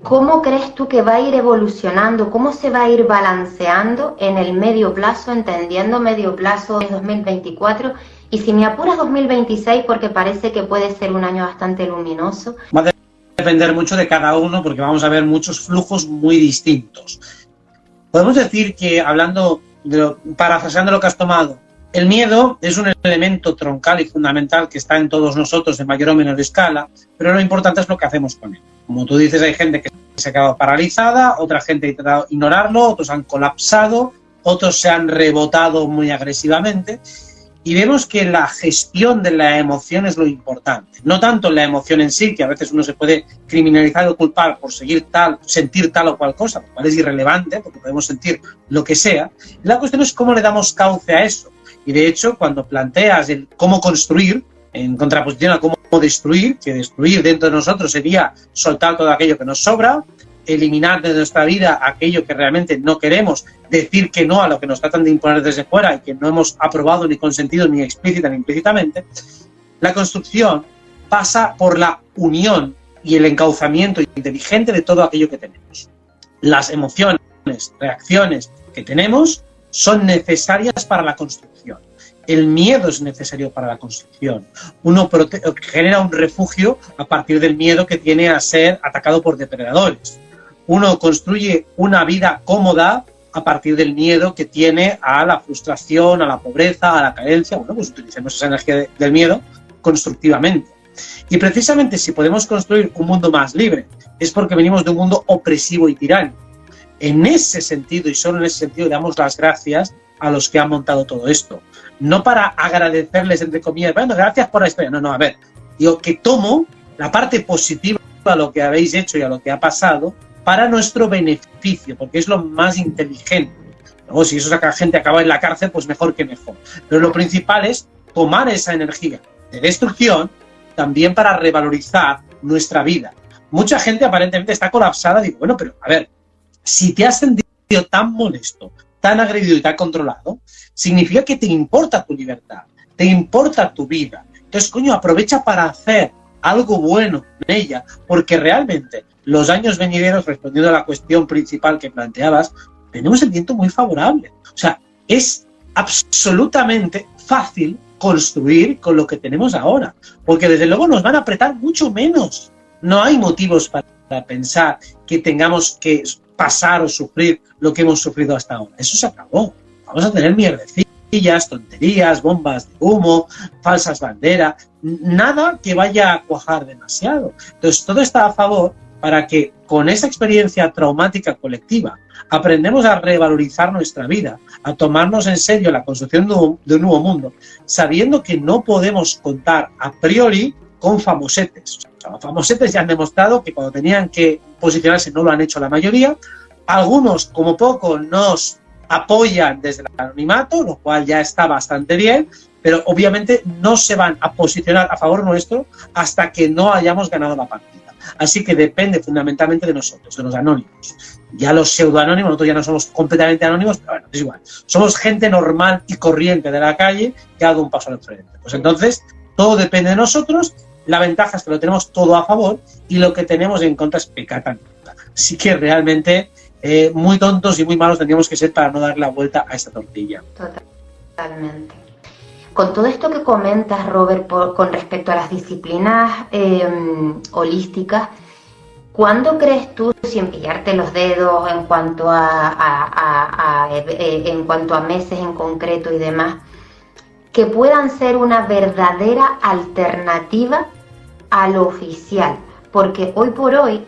¿cómo crees tú que va a ir evolucionando? ¿Cómo se va a ir balanceando en el medio plazo, entendiendo medio plazo es 2024? Y si me apuras 2026, porque parece que puede ser un año bastante luminoso. Va a depender mucho de cada uno, porque vamos a ver muchos flujos muy distintos. Podemos decir que, parafraseando lo que has tomado, el miedo es un elemento troncal y fundamental que está en todos nosotros de mayor o menor escala, pero lo importante es lo que hacemos con él. Como tú dices, hay gente que se ha quedado paralizada, otra gente ha intentado ignorarlo, otros han colapsado, otros se han rebotado muy agresivamente, y vemos que la gestión de la emoción es lo importante. No tanto la emoción en sí, que a veces uno se puede criminalizar o culpar por sentir tal o cual cosa, lo cual es irrelevante, porque podemos sentir lo que sea. La cuestión es cómo le damos cauce a eso. Y de hecho, cuando planteas el cómo construir, en contraposición a cómo destruir, que destruir dentro de nosotros sería soltar todo aquello que nos sobra, eliminar de nuestra vida aquello que realmente no queremos, decir que no a lo que nos tratan de imponer desde fuera y que no hemos aprobado ni consentido ni explícita ni implícitamente, la construcción pasa por la unión y el encauzamiento inteligente de todo aquello que tenemos. Las emociones, reacciones que tenemos son necesarias para la construcción. El miedo es necesario para la construcción. Uno genera un refugio a partir del miedo que tiene a ser atacado por depredadores. Uno construye una vida cómoda a partir del miedo que tiene a la frustración, a la pobreza, a la carencia. Bueno, pues utilicemos esa energía del miedo constructivamente. Y precisamente si podemos construir un mundo más libre, es porque venimos de un mundo opresivo y tiránico. En ese sentido, y solo en ese sentido, damos las gracias a los que han montado todo esto. No para agradecerles, entre comillas, bueno, gracias por la historia. No, a ver, digo que tomo la parte positiva a lo que habéis hecho y a lo que ha pasado para nuestro beneficio, porque es lo más inteligente. Luego, si eso saca gente acaba en la cárcel, pues mejor que mejor. Pero lo principal es tomar esa energía de destrucción también para revalorizar nuestra vida. Mucha gente aparentemente está colapsada. Digo, bueno, pero a ver, si te has sentido tan molesto, tan agredido y tan controlado, significa que te importa tu libertad, te importa tu vida. Entonces, coño, aprovecha para hacer algo bueno en ella, porque realmente los años venideros, respondiendo a la cuestión principal que planteabas, tenemos el viento muy favorable. O sea, es absolutamente fácil construir con lo que tenemos ahora, porque desde luego nos van a apretar mucho menos. No hay motivos para pensar que tengamos que pasar o sufrir lo que hemos sufrido hasta ahora. Eso se acabó. Vamos a tener mierdecillas, tonterías, bombas de humo, falsas banderas, nada que vaya a cuajar demasiado. Entonces, todo está a favor para que con esa experiencia traumática colectiva aprendemos a revalorizar nuestra vida, a tomarnos en serio la construcción de un nuevo mundo, sabiendo que no podemos contar a priori con famosetes. O sea, los famosetes ya han demostrado que cuando tenían que posicionarse no lo han hecho la mayoría. Algunos, como poco, nos apoyan desde el anonimato, lo cual ya está bastante bien, pero obviamente no se van a posicionar a favor nuestro hasta que no hayamos ganado la partida. Así que depende fundamentalmente de nosotros, de los anónimos. Ya los pseudoanónimos, nosotros ya no somos completamente anónimos, pero bueno, es igual. Somos gente normal y corriente de la calle que ha dado un paso al frente. Pues entonces, todo depende de nosotros. La ventaja es que lo tenemos todo a favor y lo que tenemos en contra es pecata. Así que realmente muy tontos y muy malos tendríamos que ser para no dar la vuelta a esta tortilla. Totalmente. Con todo esto que comentas, Robert, con respecto a las disciplinas holísticas, ¿cuándo crees tú, sin pillarte los dedos en cuanto en cuanto a meses en concreto y demás, que puedan ser una verdadera alternativa a lo oficial? Porque hoy por hoy,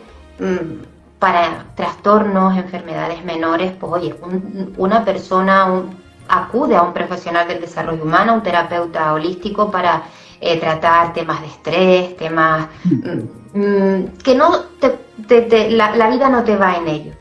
para trastornos, enfermedades menores, pues oye, una persona acude a un profesional del desarrollo humano, un terapeuta holístico, para tratar temas de estrés, temas que no la vida no te va en ello.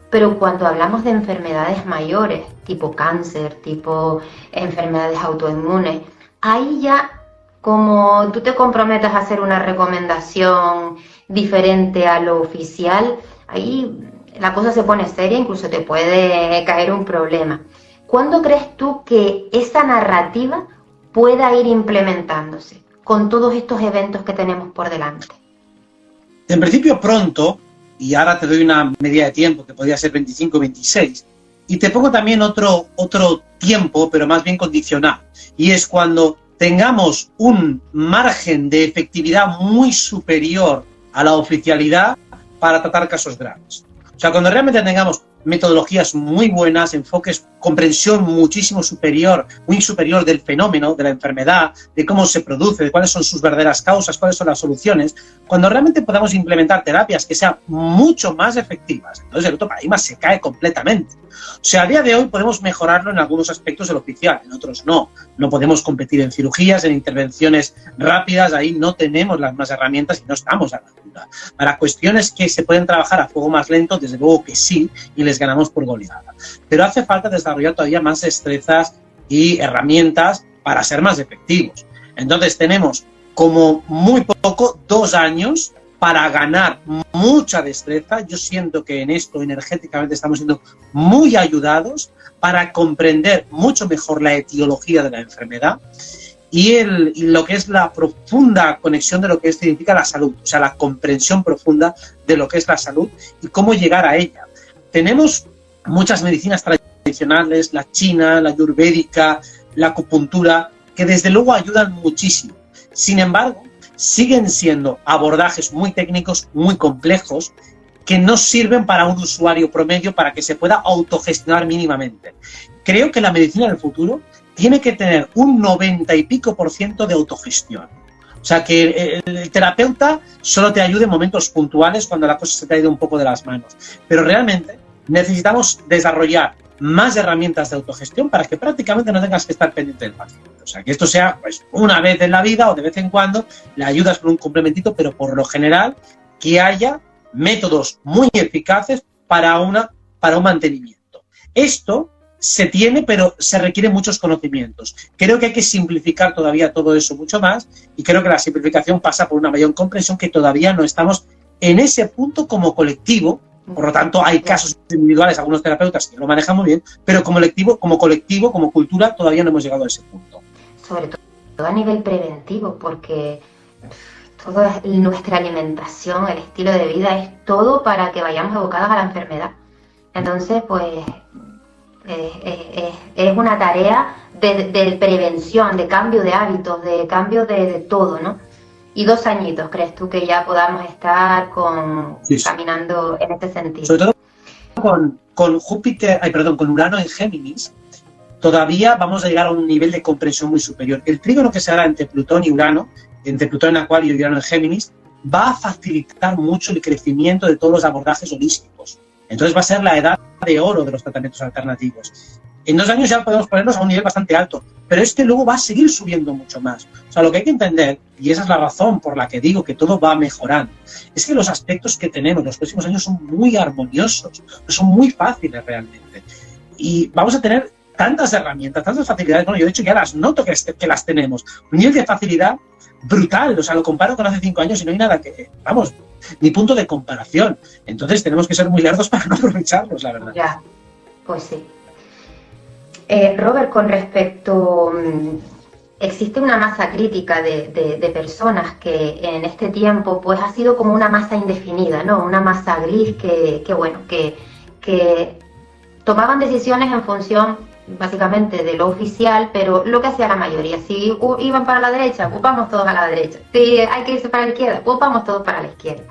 Pero cuando hablamos de enfermedades mayores, tipo cáncer, tipo enfermedades autoinmunes, ahí ya, como tú te comprometas a hacer una recomendación diferente a lo oficial, ahí la cosa se pone seria, incluso te puede caer un problema. ¿Cuándo crees tú que esa narrativa pueda ir implementándose con todos estos eventos que tenemos por delante? En principio pronto, y ahora te doy una medida de tiempo que podría ser 25 o 26, y te pongo también otro tiempo, pero más bien condicional, y es cuando tengamos un margen de efectividad muy superior a la oficialidad para tratar casos graves. O sea, cuando realmente tengamos metodologías muy buenas, enfoques, comprensión muchísimo superior, muy superior del fenómeno, de la enfermedad, de cómo se produce, de cuáles son sus verdaderas causas, cuáles son las soluciones, cuando realmente podamos implementar terapias que sean mucho más efectivas, entonces el otro paradigma se cae completamente. O sea, a día de hoy podemos mejorarlo en algunos aspectos del oficial, en otros no. No podemos competir en cirugías, en intervenciones rápidas, ahí no tenemos las más herramientas y no estamos a la altura. Para cuestiones que se pueden trabajar a fuego más lento, desde luego que sí, y les ganamos por goleada. Pero hace falta desarrollar todavía más destrezas y herramientas para ser más efectivos. Entonces tenemos como muy poco 2 años para ganar mucha destreza. Yo siento que en esto energéticamente estamos siendo muy ayudados para comprender mucho mejor la etiología de la enfermedad y lo que es la profunda conexión de lo que significa la salud, o sea, la comprensión profunda de lo que es la salud y cómo llegar a ella. Tenemos muchas medicinas tradicionales, la china, la ayurvédica, la acupuntura, que desde luego ayudan muchísimo. Sin embargo, siguen siendo abordajes muy técnicos, muy complejos, que no sirven para un usuario promedio para que se pueda autogestionar mínimamente. Creo que la medicina del futuro tiene que tener un 90 y pico % de autogestión. O sea, que el terapeuta solo te ayude en momentos puntuales cuando la cosa se te ha ido un poco de las manos. Pero realmente necesitamos desarrollar más herramientas de autogestión para que prácticamente no tengas que estar pendiente del paciente. O sea, que esto sea pues una vez en la vida o de vez en cuando, le ayudas con un complementito, pero por lo general que haya métodos muy eficaces para un mantenimiento. Esto se tiene, pero se requieren muchos conocimientos. Creo que hay que simplificar todavía todo eso mucho más y creo que la simplificación pasa por una mayor comprensión que todavía no estamos en ese punto como colectivo. Por lo tanto, hay casos individuales, algunos terapeutas que lo manejan muy bien, pero como colectivo, como cultura, todavía no hemos llegado a ese punto. Sobre todo a nivel preventivo, porque toda nuestra alimentación, el estilo de vida, es todo para que vayamos abocados a la enfermedad. Entonces, pues, es una tarea de prevención, de cambio de hábitos, de cambio de todo, ¿no? Y 2 añitos, ¿crees tú que ya podamos estar caminando en este sentido? Sobre todo con Júpiter, con Urano en Géminis, todavía vamos a llegar a un nivel de comprensión muy superior. El trígono que se hará entre Plutón y Urano, entre Plutón en Acuario y Urano en Géminis, va a facilitar mucho el crecimiento de todos los abordajes holísticos. Entonces va a ser la edad de oro de los tratamientos alternativos. En 2 años ya podemos ponernos a un nivel bastante alto, pero luego va a seguir subiendo mucho más. O sea, lo que hay que entender, y esa es la razón por la que digo que todo va mejorando, es que los aspectos que tenemos en los próximos años son muy armoniosos, son muy fáciles realmente. Y vamos a tener tantas herramientas, tantas facilidades. Bueno, yo de hecho ya las noto que las tenemos. Un nivel de facilidad brutal. O sea, lo comparo con hace 5 años y no hay nada que, ni punto de comparación. Entonces tenemos que ser muy lerdos para no aprovecharlos, la verdad. Ya, pues sí. Robert, con respecto, existe una masa crítica de personas que en este tiempo pues ha sido como una masa indefinida, ¿no? Una masa gris que tomaban decisiones en función básicamente de lo oficial, pero lo que hacía la mayoría, si iban para la derecha, pues vamos todos a la derecha, si hay que irse para la izquierda, pues vamos todos para la izquierda.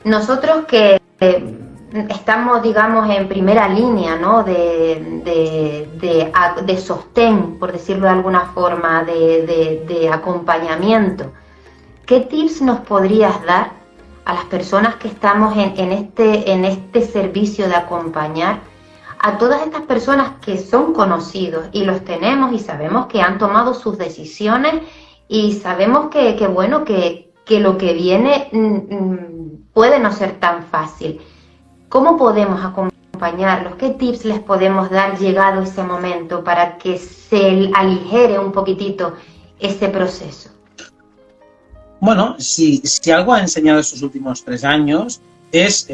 Nosotros que estamos, digamos, en primera línea, ¿no? de sostén, por decirlo de alguna forma, de acompañamiento. ¿Qué tips nos podrías dar a las personas que estamos en este servicio de acompañar a todas estas personas que son conocidos y los tenemos y sabemos que han tomado sus decisiones y sabemos que lo que viene puede no ser tan fácil? ¿Cómo podemos acompañarlos? ¿Qué tips les podemos dar llegado ese momento para que se aligere un poquitito ese proceso? Bueno, si algo ha enseñado estos últimos 3 años es,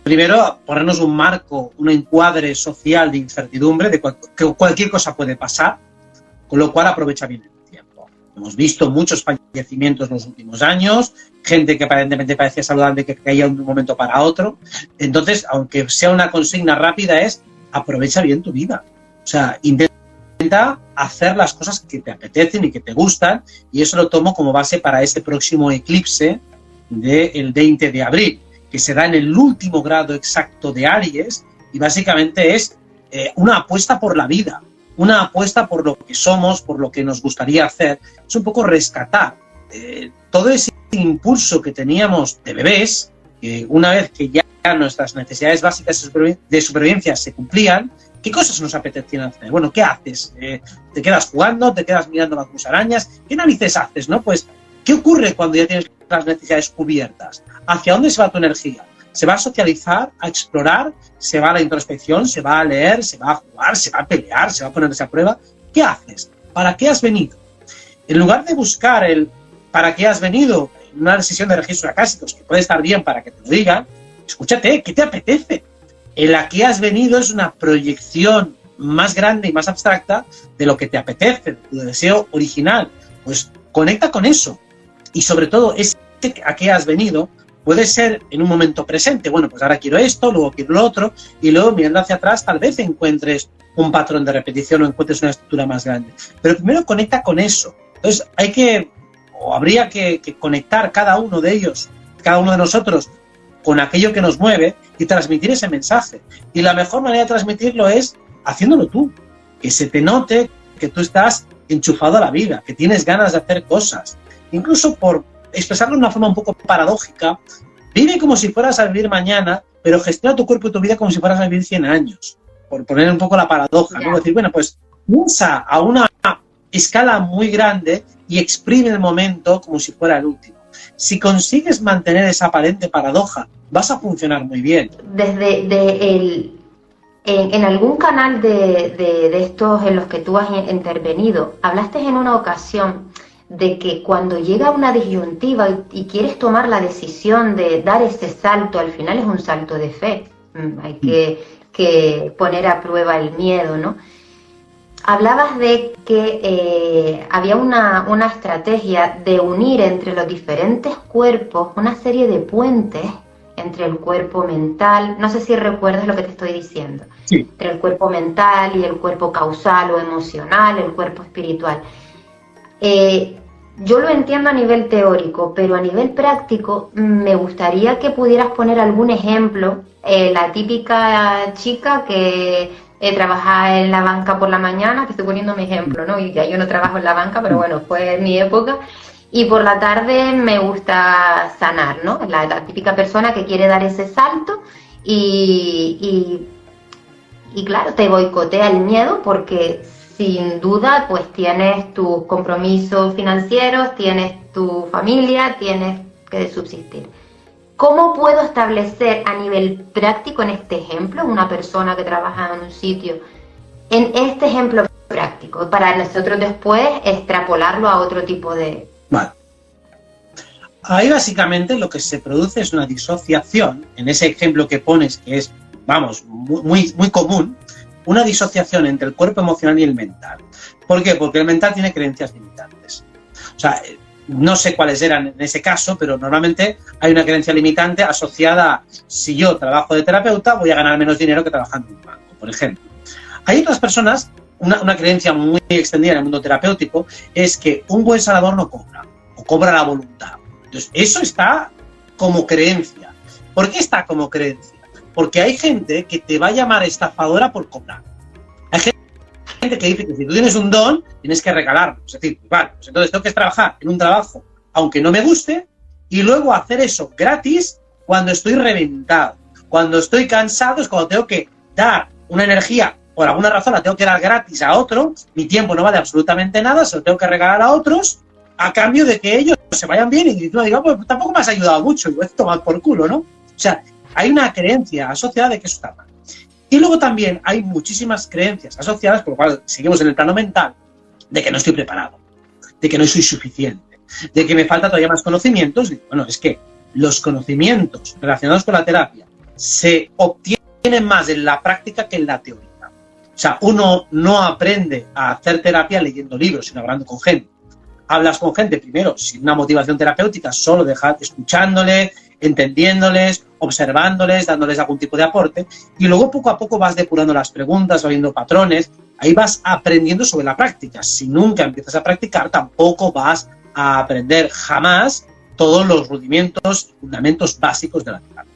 primero, ponernos un marco, un encuadre social de incertidumbre, que cualquier cosa puede pasar, con lo cual aprovecha bien el tiempo. Hemos visto muchos fallecimientos en los últimos años, gente que aparentemente parecía saludable que caía de un momento para otro. Entonces, aunque sea una consigna rápida, es aprovecha bien tu vida. O sea, intenta hacer las cosas que te apetecen y que te gustan, y eso lo tomo como base para ese próximo eclipse del 20 de abril, que se da en el último grado exacto de Aries, y básicamente es una apuesta por la vida, una apuesta por lo que somos, por lo que nos gustaría hacer. Es un poco rescatar todo ese impulso que teníamos de bebés, que una vez que ya nuestras necesidades básicas de supervivencia se cumplían, ¿qué cosas nos apetecían hacer? Bueno, ¿qué haces? ¿Te quedas jugando? ¿Te quedas mirando las musarañas? ¿Qué narices haces, no? Pues, ¿qué ocurre cuando ya tienes las necesidades cubiertas? ¿Hacia dónde se va tu energía? Se va a socializar, a explorar, se va a la introspección, se va a leer, se va a jugar, se va a pelear, se va a ponerse a prueba. ¿Qué haces? ¿Para qué has venido? En lugar de buscar el ¿para qué has venido? En una sesión de registros acásicos, que puede estar bien para que te lo digan, escúchate, ¿qué te apetece? El a qué has venido es una proyección más grande y más abstracta de lo que te apetece, de tu deseo original. Pues conecta con eso. Y sobre todo, ese a qué has venido puede ser en un momento presente. Bueno, pues ahora quiero esto, luego quiero lo otro, y luego mirando hacia atrás tal vez encuentres un patrón de repetición o encuentres una estructura más grande. Pero primero conecta con eso. Entonces habría que conectar cada uno de ellos, cada uno de nosotros, con aquello que nos mueve y transmitir ese mensaje. Y la mejor manera de transmitirlo es haciéndolo tú. Que se te note que tú estás enchufado a la vida, que tienes ganas de hacer cosas. Incluso por expresarlo de una forma un poco paradójica, vive como si fueras a vivir mañana, pero gestiona tu cuerpo y tu vida como si fueras a vivir 100 años. Por poner un poco la paradoja. ¿No? Decir, bueno, pues piensa a una escala muy grande y exprime el momento como si fuera el último. Si consigues mantener esa aparente paradoja, vas a funcionar muy bien. En algún canal de estos en los que tú has intervenido, hablaste en una ocasión de que cuando llega una disyuntiva y quieres tomar la decisión de dar ese salto, al final es un salto de fe. Hay que poner a prueba el miedo, ¿no? Hablabas de que había una estrategia de unir entre los diferentes cuerpos una serie de puentes entre el cuerpo mental, no sé si recuerdas lo que te estoy diciendo, sí. Entre el cuerpo mental y el cuerpo causal o emocional, el cuerpo espiritual. Yo lo entiendo a nivel teórico, pero a nivel práctico me gustaría que pudieras poner algún ejemplo. La típica chica que trabaja en la banca por la mañana, te estoy poniendo mi ejemplo, ¿no? Y ya yo no trabajo en la banca, pero bueno, fue mi época. Y por la tarde me gusta sanar, ¿no? La típica persona que quiere dar ese salto y claro, te boicotea el miedo porque sin duda pues tienes tus compromisos financieros, tienes tu familia, tienes que subsistir. ¿Cómo puedo establecer a nivel práctico en este ejemplo, una persona que trabaja en un sitio, en este ejemplo práctico, para nosotros después extrapolarlo a otro tipo de... Vale. Ahí básicamente lo que se produce es una disociación, en ese ejemplo que pones, que es, vamos, muy, muy común, una disociación entre el cuerpo emocional y el mental. ¿Por qué? Porque el mental tiene creencias limitantes. O sea, no sé cuáles eran en ese caso, pero normalmente hay una creencia limitante asociada a si yo trabajo de terapeuta voy a ganar menos dinero que trabajando en un banco, por ejemplo. Hay otras personas, una creencia muy extendida en el mundo terapéutico, es que un buen sanador no cobra, o cobra la voluntad. Entonces, eso está como creencia. ¿Por qué está como creencia? Porque hay gente que te va a llamar estafadora por cobrar. Hay gente que dice que si tú tienes un don, tienes que regalarlo. Es decir, vale, pues entonces tengo que trabajar en un trabajo, aunque no me guste, y luego hacer eso gratis cuando estoy reventado. Cuando estoy cansado es cuando tengo que dar una energía, por alguna razón la tengo que dar gratis a otro, mi tiempo no vale absolutamente nada, se lo tengo que regalar a otros, a cambio de que ellos se vayan bien y tú digas, pues tampoco me has ayudado mucho, y voy a tomar por culo, ¿no? O sea, hay una creencia asociada de que eso está mal. Y luego también hay muchísimas creencias asociadas, por lo cual seguimos en el plano mental, de que no estoy preparado, de que no soy suficiente, de que me falta todavía más conocimientos. Y, bueno, es que los conocimientos relacionados con la terapia se obtienen más en la práctica que en la teoría. O sea, uno no aprende a hacer terapia leyendo libros, sino hablando con gente. hablas con gente, primero, sin una motivación terapéutica, solo escuchándoles, entendiéndoles, observándoles, dándoles algún tipo de aporte, y luego poco a poco vas depurando las preguntas, vas viendo patrones, ahí vas aprendiendo sobre la práctica. Si nunca empiezas a practicar, tampoco vas a aprender jamás todos los rudimentos, fundamentos básicos de la terapia.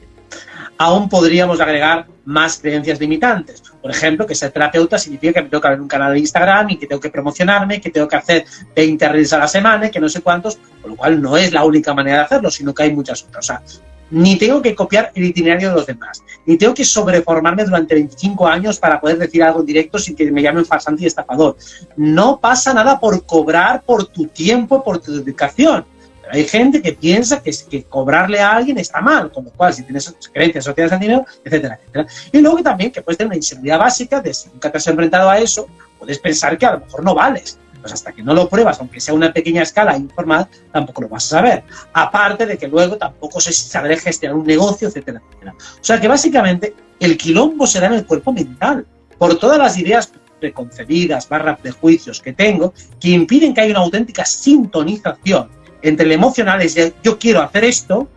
Aún podríamos agregar más creencias limitantes. Por ejemplo, que ser terapeuta significa que me tengo que abrir un canal de Instagram y que tengo que promocionarme, que tengo que hacer 20 reels a la semana, que no sé cuántos, con lo cual no es la única manera de hacerlo, sino que hay muchas otras. O sea, ni tengo que copiar el itinerario de los demás, ni tengo que sobreformarme durante 25 años para poder decir algo en directo sin que me llamen farsante y estafador. No pasa nada por cobrar por tu tiempo, por tu dedicación. Hay gente que piensa que cobrarle a alguien está mal, con lo cual si tienes creencias asociadas al dinero, etcétera, etcétera. Y luego que también que puedes tener una inseguridad básica de si nunca te has enfrentado a eso, puedes pensar que a lo mejor no vales. Pues hasta que no lo pruebas, aunque sea una pequeña escala informal, tampoco lo vas a saber. Aparte de que luego tampoco sé si sabré gestionar un negocio, etcétera, etcétera. O sea que básicamente el quilombo será en el cuerpo mental, por todas las ideas preconcebidas, prejuicios que tengo, que impiden que haya una auténtica sintonización entre el emocional, es de yo quiero hacer esto,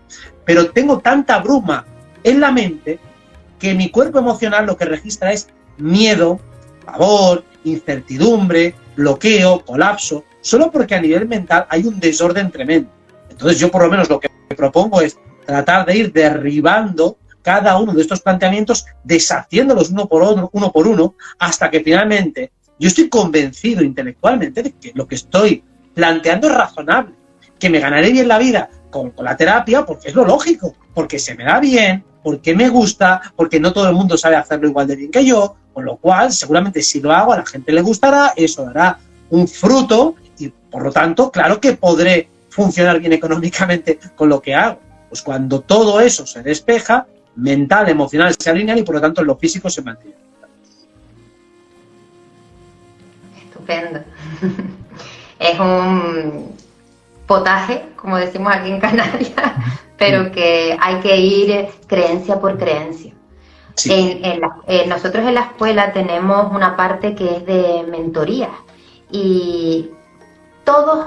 pero tengo tanta bruma en la mente que mi cuerpo emocional lo que registra es miedo, pavor, incertidumbre, bloqueo, colapso, solo porque a nivel mental hay un desorden tremendo. Entonces yo por lo menos lo que propongo es tratar de ir derribando cada uno de estos planteamientos, deshaciéndolos uno por uno, hasta que finalmente yo estoy convencido intelectualmente de que lo que estoy planteando es razonable, que me ganaré bien la vida con la terapia porque es lo lógico, porque se me da bien, porque me gusta, porque no todo el mundo sabe hacerlo igual de bien que yo, con lo cual seguramente si lo hago a la gente le gustará, eso dará un fruto y por lo tanto claro que podré funcionar bien económicamente con lo que hago. Pues cuando todo eso se despeja, mental, emocional se alinean y por lo tanto en lo físico se mantiene. Estupendo. Es un potaje, como decimos aquí en Canarias, pero que hay que ir creencia por creencia. Sí. Nosotros en la escuela tenemos una parte que es de mentoría y todos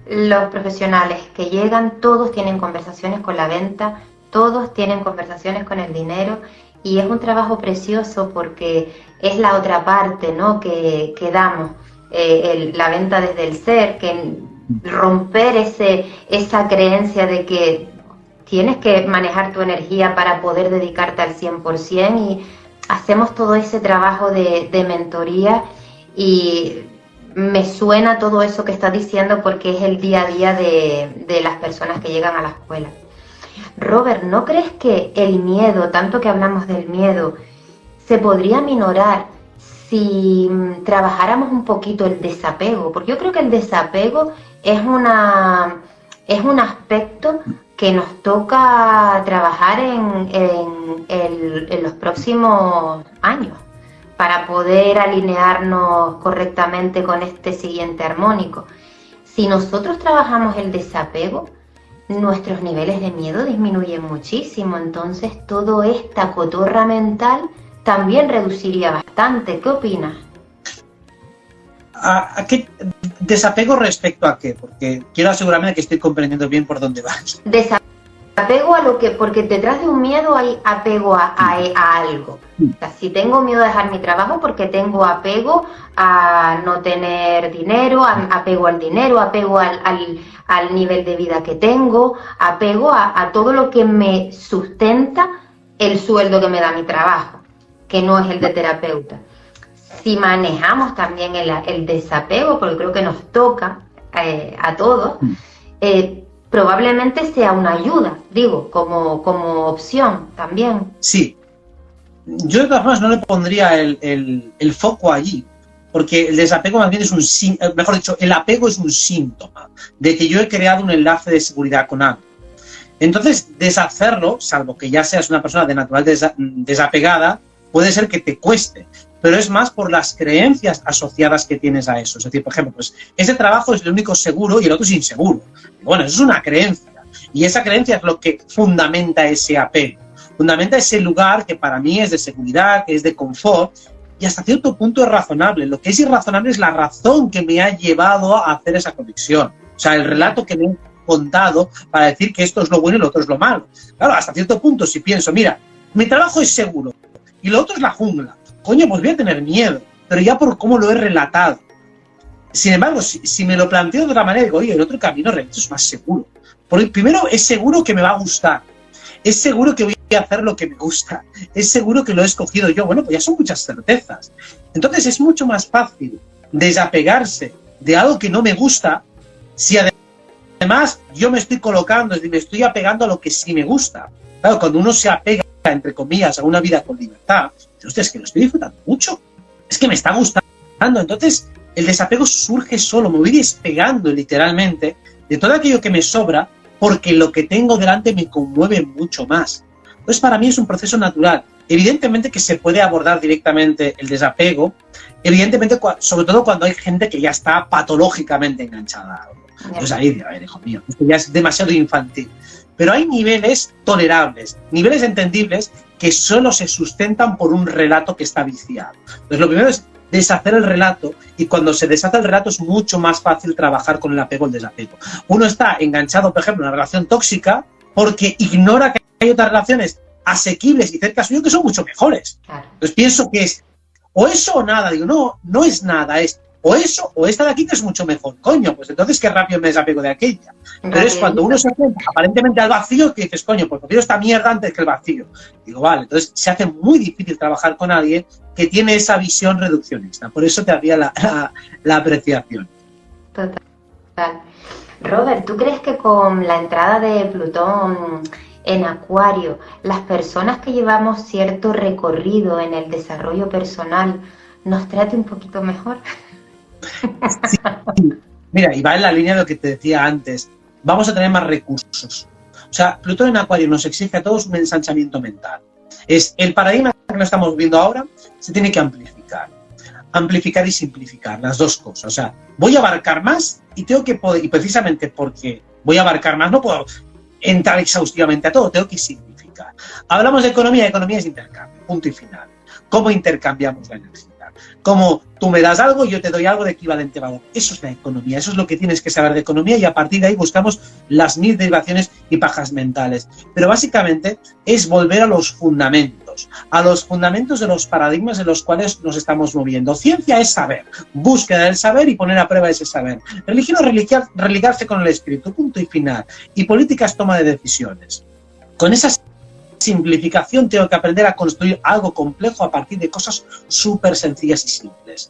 los profesionales que llegan, todos tienen conversaciones con la venta, todos tienen conversaciones con el dinero y es un trabajo precioso porque es la otra parte, ¿no?, que damos, la venta desde el ser, que romper esa creencia de que tienes que manejar tu energía para poder dedicarte al 100% y hacemos todo ese trabajo de mentoría y me suena todo eso que estás diciendo porque es el día a día de las personas que llegan a la escuela. Robert, ¿no crees que el miedo, tanto que hablamos del miedo, se podría minorar si trabajáramos un poquito el desapego? Porque yo creo que el desapego es un aspecto que nos toca trabajar en los próximos años para poder alinearnos correctamente con este siguiente armónico. Si nosotros trabajamos el desapego, nuestros niveles de miedo disminuyen muchísimo, entonces toda esta cotorra mental también reduciría bastante. ¿Qué opinas? ¿A qué desapego respecto a qué? Porque quiero asegurarme de que estoy comprendiendo bien por dónde vas. Desapego a lo que, porque detrás de un miedo hay apego a algo. O sea, si tengo miedo a dejar mi trabajo porque tengo apego a no tener dinero, apego al dinero, apego al nivel de vida que tengo, apego a todo lo que me sustenta el sueldo que me da mi trabajo, que no es el de terapeuta. Si manejamos también el desapego, porque creo que nos toca a todos, probablemente sea una ayuda, digo, como opción también. Sí. Yo de todas formas no le pondría el foco allí, porque el desapego más bien es mejor dicho, el apego es un síntoma de que yo he creado un enlace de seguridad con algo. Entonces, deshacerlo, salvo que ya seas una persona de natural desapegada, puede ser que te cueste, pero es más por las creencias asociadas que tienes a eso. Es decir, por ejemplo, pues ese trabajo es el único seguro y el otro es inseguro. Bueno, eso es una creencia, y esa creencia es lo que fundamenta ese apego, fundamenta ese lugar que para mí es de seguridad, que es de confort, y hasta cierto punto es razonable. Lo que es irrazonable es la razón que me ha llevado a hacer esa conexión. O sea, el relato que me he contado para decir que esto es lo bueno y lo otro es lo malo. Claro, hasta cierto punto, si pienso, mira, mi trabajo es seguro y lo otro es la jungla, coño, pues voy a tener miedo, pero ya por cómo lo he relatado. Sin embargo, si me lo planteo de otra manera, digo, oye, el otro camino realmente es más seguro. Porque primero es seguro que me va a gustar, es seguro que voy a hacer lo que me gusta, es seguro que lo he escogido yo. Bueno, pues ya son muchas certezas. Entonces es mucho más fácil desapegarse de algo que no me gusta si además yo me estoy colocando, es decir, me estoy apegando a lo que sí me gusta. Claro, cuando uno se apega, entre comillas, a una vida con libertad, es que lo estoy disfrutando mucho, es que me está gustando. Entonces el desapego surge solo, me voy despegando literalmente de todo aquello que me sobra, porque lo que tengo delante me conmueve mucho más. Entonces para mí es un proceso natural. Evidentemente que se puede abordar directamente el desapego, evidentemente sobre todo cuando hay gente que ya está patológicamente enganchada a algo. Entonces ahí, a ver, hijo mío, esto ya es demasiado infantil. Pero hay niveles tolerables, niveles entendibles que solo se sustentan por un relato que está viciado. Entonces lo primero es deshacer el relato, y cuando se deshace el relato es mucho más fácil trabajar con el apego o el desapego. Uno está enganchado, por ejemplo, en una relación tóxica porque ignora que hay otras relaciones asequibles y cerca suyo que son mucho mejores. Entonces pienso que es o eso o nada. Digo, no, no es nada, es o eso o esta de aquí que es mucho mejor. Coño, pues entonces qué rápido me desapego de aquella. Pero es cuando uno se enfrenta aparentemente al vacío que dices, coño, pues prefiero esta mierda antes que el vacío. Digo, vale, entonces se hace muy difícil trabajar con alguien que tiene esa visión reduccionista. Por eso te hacía la apreciación. Total. Robert, ¿tú crees que con la entrada de Plutón en Acuario, las personas que llevamos cierto recorrido en el desarrollo personal nos trate un poquito mejor? Sí. Mira, y va en la línea de lo que te decía antes. Vamos a tener más recursos. O sea, Plutón en Acuario nos exige a todos un ensanchamiento mental. Es el paradigma que nos estamos viendo ahora, se tiene que amplificar. Amplificar y simplificar, las dos cosas. O sea, voy a abarcar más y tengo que poder, y precisamente porque voy a abarcar más, no puedo entrar exhaustivamente a todo, tengo que simplificar. Hablamos de economía es intercambio, punto y final. ¿Cómo intercambiamos la energía? Como tú me das algo y yo te doy algo de equivalente valor. Eso es la economía, eso es lo que tienes que saber de economía, y a partir de ahí buscamos las 1000 derivaciones y pajas mentales. Pero básicamente es volver a los fundamentos de los paradigmas en los cuales nos estamos moviendo. Ciencia es saber, búsqueda del saber y poner a prueba ese saber. Religión es religarse con el espíritu, punto y final. Y política es toma de decisiones. Con esas simplificación tengo que aprender a construir algo complejo a partir de cosas súper sencillas y simples.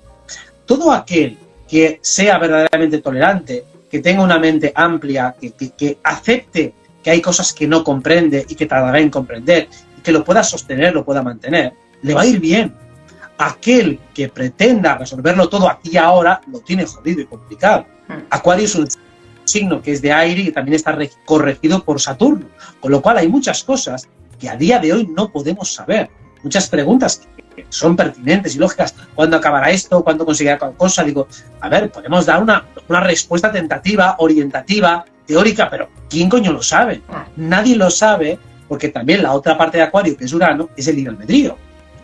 Todo aquel que sea verdaderamente tolerante, que tenga una mente amplia, que acepte que hay cosas que no comprende y que tardará en comprender, y que lo pueda sostener, lo pueda mantener, le va a ir bien. Aquel que pretenda resolverlo todo aquí y ahora, lo tiene jodido y complicado. Acuario es un signo que es de aire y también está corregido por Saturno, con lo cual hay muchas cosas que a día de hoy no podemos saber. Muchas preguntas que son pertinentes y lógicas. ¿Cuándo acabará esto? ¿Cuándo conseguirá cada cosa? Digo, a ver, podemos dar una respuesta tentativa, orientativa, teórica, pero ¿quién coño lo sabe? Nadie lo sabe, porque también la otra parte de Acuario, que es Urano, es el libre albedrío.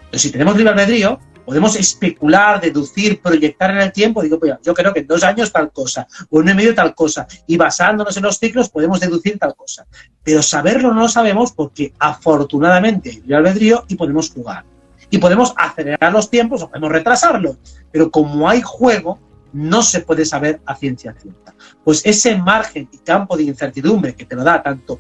Entonces, si tenemos libre albedrío, podemos especular, deducir, proyectar en el tiempo. Digo, pues yo creo que en 2 años tal cosa, o en 1 año y medio tal cosa, y basándonos en los ciclos podemos deducir tal cosa. Pero saberlo no lo sabemos porque afortunadamente hay libre albedrío y podemos jugar. Y podemos acelerar los tiempos o podemos retrasarlos. Pero como hay juego, no se puede saber a ciencia cierta. Pues ese margen y campo de incertidumbre que te lo da tanto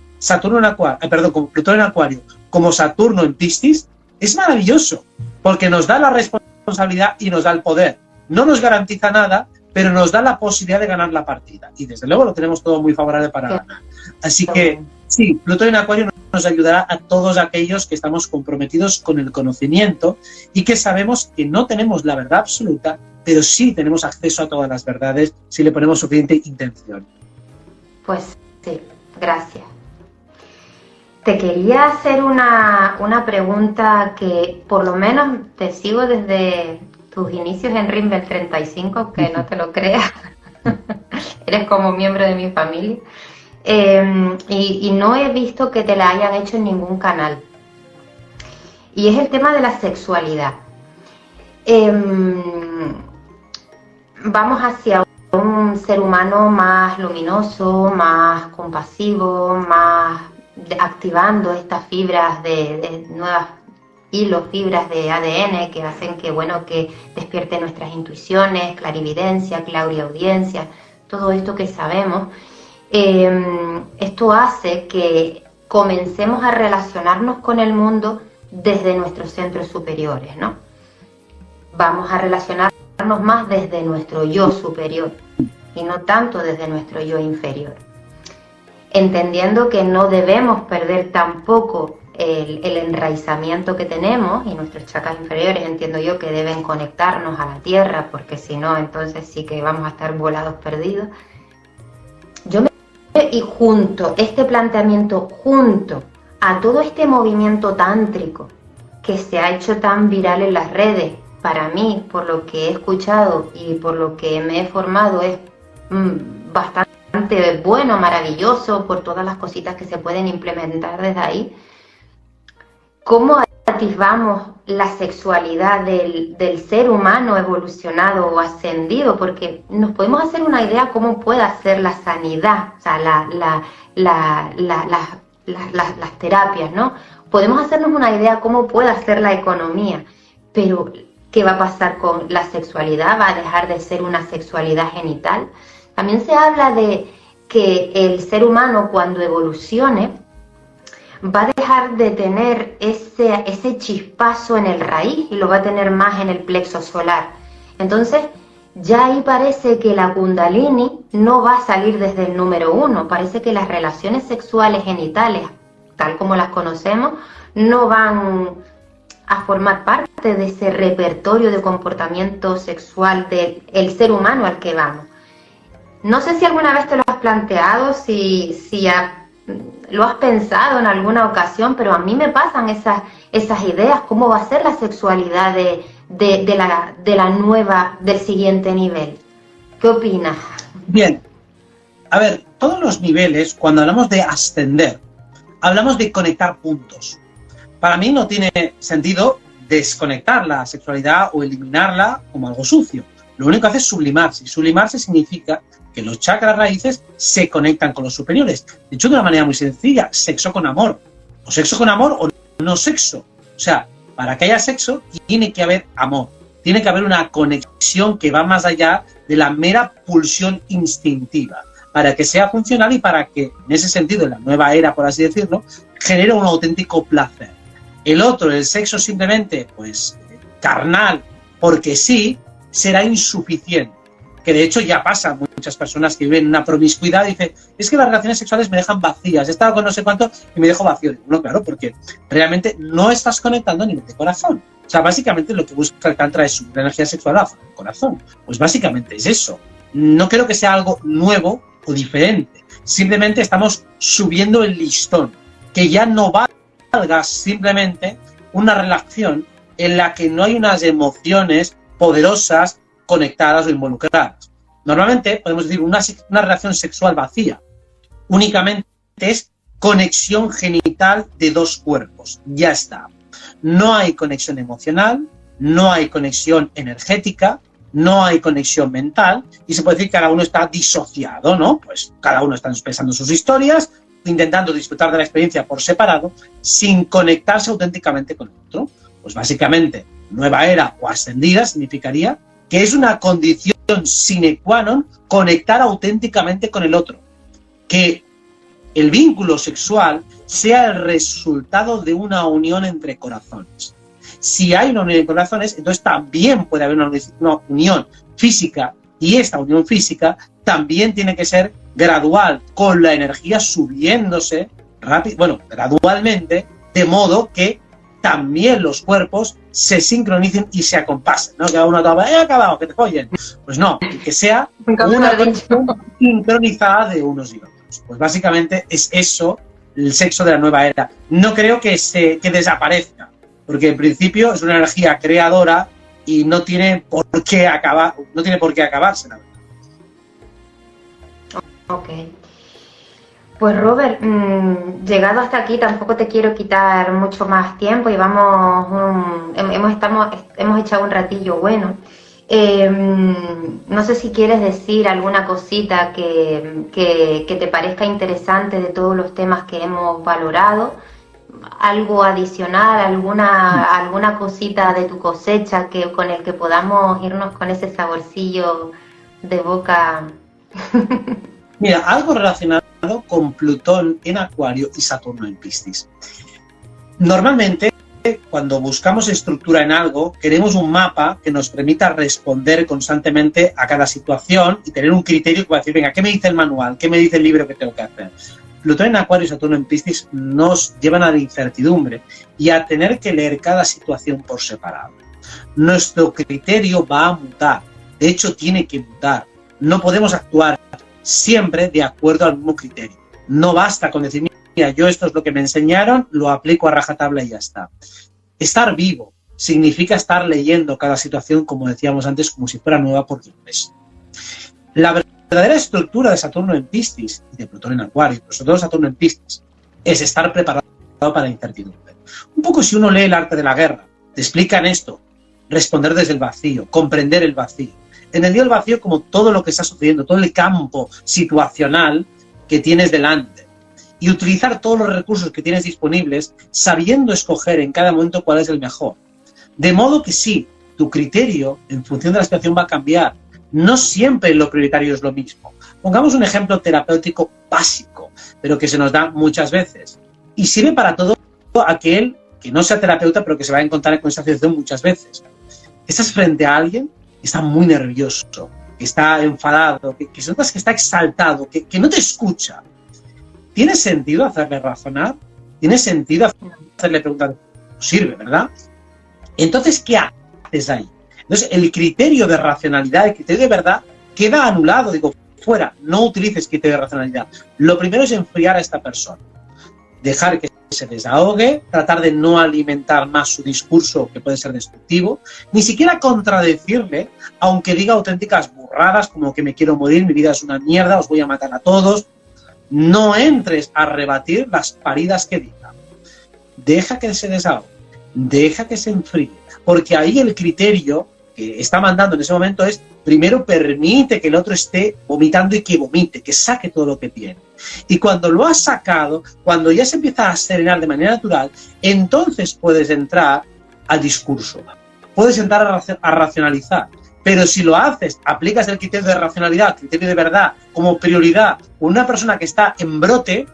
Plutón en Acuario como Saturno en Piscis es maravilloso, porque nos da la responsabilidad y nos da el poder. No nos garantiza nada, pero nos da la posibilidad de ganar la partida. Y desde luego lo tenemos todo muy favorable para ganar. Así que sí, Plutón en Acuario nos ayudará a todos aquellos que estamos comprometidos con el conocimiento y que sabemos que no tenemos la verdad absoluta, pero sí tenemos acceso a todas las verdades si le ponemos suficiente intención. Pues sí, gracias. Te quería hacer una pregunta que por lo menos te sigo desde tus inicios en Rimbel 35, que no te lo creas. Eres como miembro de mi familia. Y no he visto que te la hayan hecho en ningún canal. Y es el tema de la sexualidad. Vamos hacia un ser humano más luminoso, más compasivo, más activando estas fibras de nuevas hilos, fibras de ADN que hacen que, bueno, que despierte nuestras intuiciones, clarividencia, clariaudiencia, todo esto que sabemos. Esto hace que comencemos a relacionarnos con el mundo desde nuestros centros superiores, ¿no? Vamos a relacionarnos más desde nuestro yo superior y no tanto desde nuestro yo inferior, entendiendo que no debemos perder tampoco el enraizamiento que tenemos, y nuestros chakras inferiores entiendo yo que deben conectarnos a la tierra, porque si no, entonces sí que vamos a estar volados perdidos. Y junto, este planteamiento junto a todo este movimiento tántrico que se ha hecho tan viral en las redes, para mí, por lo que he escuchado y por lo que me he formado, es bastante bueno, maravilloso, por todas las cositas que se pueden implementar desde ahí. ¿Cómo atisbamos la sexualidad del ser humano evolucionado o ascendido? Porque nos podemos hacer una idea cómo puede ser la sanidad, o sea, las terapias, ¿no? Podemos hacernos una idea cómo puede ser la economía, pero ¿qué va a pasar con la sexualidad? ¿Va a dejar de ser una sexualidad genital? También se habla de que el ser humano, cuando evolucione, va a dejar de tener ese chispazo en el raíz y lo va a tener más en el plexo solar. Entonces, ya ahí parece que la Kundalini no va a salir desde el número 1. Parece que las relaciones sexuales genitales, tal como las conocemos, no van a formar parte de ese repertorio de comportamiento sexual del ser humano al que vamos. No sé si alguna vez te lo has planteado, si lo has pensado en alguna ocasión, pero a mí me pasan esas ideas, cómo va a ser la sexualidad de la nueva, del siguiente nivel. ¿Qué opinas? Bien, a ver, todos los niveles, cuando hablamos de ascender, hablamos de conectar puntos. Para mí no tiene sentido desconectar la sexualidad o eliminarla como algo sucio. Lo único que hace es sublimarse. Y sublimarse significa que los chakras raíces se conectan con los superiores. De hecho, de una manera muy sencilla, sexo con amor. O sexo con amor o no sexo. O sea, para que haya sexo tiene que haber amor. Tiene que haber una conexión que va más allá de la mera pulsión instintiva. Para que sea funcional y para que, en ese sentido, en la nueva era, por así decirlo, genere un auténtico placer. El otro, el sexo simplemente, pues, carnal, porque sí, será insuficiente. Que de hecho ya pasa, muchas personas que viven una promiscuidad dicen, es que las relaciones sexuales me dejan vacías, he estado con no sé cuánto y me dejo vacío. No, claro, porque realmente no estás conectando a nivel de corazón. O sea, básicamente lo que busca el Tantra es subir la energía sexual al corazón. Pues básicamente es eso. No creo que sea algo nuevo o diferente. Simplemente estamos subiendo el listón. Que ya no valga simplemente una relación en la que no hay unas emociones poderosas, conectadas o involucradas. Normalmente podemos decir una relación sexual vacía. Únicamente es conexión genital de dos cuerpos. Ya está. No hay conexión emocional, no hay conexión energética, no hay conexión mental y se puede decir que cada uno está disociado, ¿no? Pues cada uno está pensando sus historias, intentando disfrutar de la experiencia por separado, sin conectarse auténticamente con el otro. Pues básicamente, nueva era o ascendida significaría que es una condición sine qua non conectar auténticamente con el otro. Que el vínculo sexual sea el resultado de una unión entre corazones. Si hay una unión entre corazones, entonces también puede haber una unión física, y esta unión física también tiene que ser gradual, con la energía subiéndose gradualmente, de modo que también los cuerpos se sincronicen y se acompasen, ¿no? Que uno acaba, he acabado, que te follen. Pues no, que sea una conexión sincronizada de unos y otros. Pues básicamente es eso el sexo de la nueva era. No creo que desaparezca, porque en principio es una energía creadora y no tiene por qué acabarse, la verdad. Ok. Pues Robert, llegado hasta aquí tampoco te quiero quitar mucho más tiempo y hemos echado un ratillo bueno. No sé si quieres decir alguna cosita que te parezca interesante de todos los temas que hemos valorado, algo adicional, alguna cosita de tu cosecha con el que podamos irnos con ese saborcillo de boca. Mira, algo relacionado con Plutón en Acuario y Saturno en Piscis. Normalmente, cuando buscamos estructura en algo, queremos un mapa que nos permita responder constantemente a cada situación y tener un criterio que va a decir, venga, ¿qué me dice el manual? ¿Qué me dice el libro que tengo que hacer? Plutón en Acuario y Saturno en Piscis nos llevan a la incertidumbre y a tener que leer cada situación por separado. Nuestro criterio va a mutar, de hecho tiene que mutar. No podemos actuar siempre de acuerdo al mismo criterio. No basta con decir, mira, yo esto es lo que me enseñaron, lo aplico a rajatabla y ya está. Estar vivo significa estar leyendo cada situación, como decíamos antes, como si fuera nueva por Dios. La verdadera estructura de Saturno en Piscis y de Plutón en Acuario, pero sobre todo Saturno en Piscis, es estar preparado para la incertidumbre. Un poco si uno lee el arte de la guerra, te explican esto, responder desde el vacío, comprender el vacío. Entender el vacío como todo lo que está sucediendo, todo el campo situacional que tienes delante y utilizar todos los recursos que tienes disponibles sabiendo escoger en cada momento cuál es el mejor. De modo que sí, tu criterio en función de la situación va a cambiar. No siempre lo prioritario es lo mismo. Pongamos un ejemplo terapéutico básico, pero que se nos da muchas veces. Y sirve para todo aquel que no sea terapeuta, pero que se va a encontrar con esta situación muchas veces. Estás frente a alguien que está muy nervioso, que está enfadado, que notas que está exaltado, que no te escucha. ¿Tiene sentido hacerle razonar? ¿Tiene sentido hacerle preguntar? No sirve, ¿verdad? Entonces, ¿qué haces ahí? Entonces, el criterio de racionalidad, el criterio de verdad, queda anulado. Digo, fuera, no utilices criterio de racionalidad. Lo primero es enfriar a esta persona. Dejar que se desahogue, tratar de no alimentar más su discurso, que puede ser destructivo, ni siquiera contradecirle, aunque diga auténticas burradas como que me quiero morir, mi vida es una mierda, os voy a matar a todos. No entres a rebatir las paridas que diga. Deja que se desahogue, deja que se enfríe, porque ahí el criterio que está mandando en ese momento es, primero permite que el otro esté vomitando y que vomite, que saque todo lo que tiene. Y cuando lo has sacado, cuando ya se empieza a serenar de manera natural, entonces puedes entrar al discurso, puedes entrar a racionalizar. Pero si lo haces, aplicas el criterio de racionalidad, criterio de verdad, como prioridad, una persona que está en brote,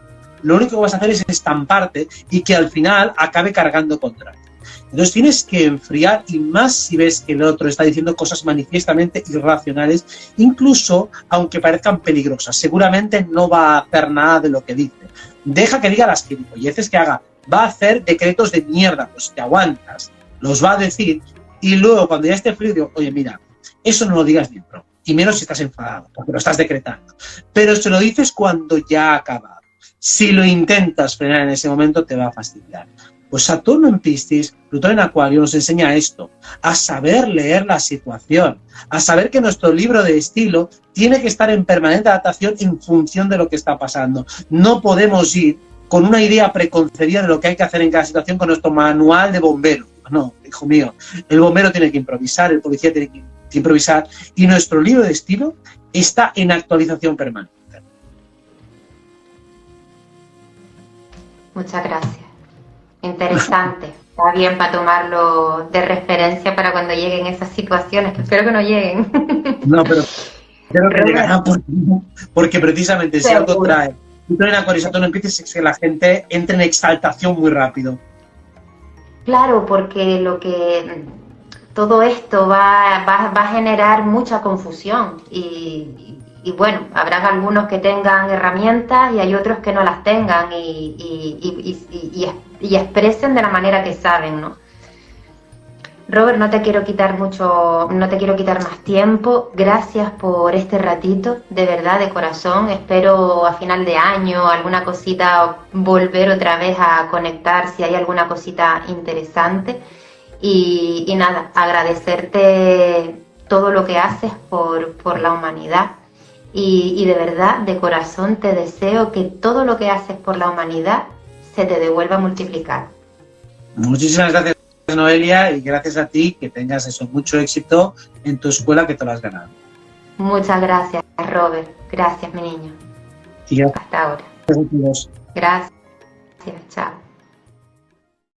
lo único que vas a hacer es estamparte y que al final acabe cargando contra ti. Entonces tienes que enfriar, y más si ves que el otro está diciendo cosas manifiestamente irracionales, incluso aunque parezcan peligrosas. Seguramente no va a hacer nada de lo que dice. Deja que diga las gilipolleces que haga. Va a hacer decretos de mierda, pues te aguantas, los va a decir, y luego cuando ya esté frío digo, oye, mira, eso no lo digas ni en broma, y menos si estás enfadado, porque lo estás decretando. Pero se lo dices cuando ya ha acabado. Si lo intentas frenar en ese momento, te va a fastidiar. Pues Saturno en Piscis, Plutón en Acuario nos enseña esto, a saber leer la situación, a saber que nuestro libro de estilo tiene que estar en permanente adaptación en función de lo que está pasando. No podemos ir con una idea preconcebida de lo que hay que hacer en cada situación con nuestro manual de bombero. No, hijo mío, el bombero tiene que improvisar, el policía tiene que improvisar, y nuestro libro de estilo está en actualización permanente. Muchas gracias. Interesante. Está bien para tomarlo de referencia para cuando lleguen esas situaciones, que espero que no lleguen. No, pero creo que llegará porque precisamente si algo trae Plutón en Acuario y Saturno en Piscis es que la gente entre en exaltación muy rápido. Claro, porque todo esto va a generar mucha confusión y bueno, habrá algunos que tengan herramientas y hay otros que no las tengan y expresen de la manera que saben, ¿no? Robert, no te quiero quitar más tiempo. Gracias por este ratito, de verdad, de corazón. Espero a final de año, alguna cosita, volver otra vez a conectar si hay alguna cosita interesante. Y nada, agradecerte todo lo que haces por la humanidad. Y de verdad, de corazón, te deseo que todo lo que haces por la humanidad se te devuelva a multiplicar. Muchísimas gracias Noelia, y gracias a ti, que tengas eso, mucho éxito en tu escuela, que te lo has ganado. Muchas gracias, Robert. Gracias, mi niño. Y hasta ahora. Gracias. Gracias. Chao.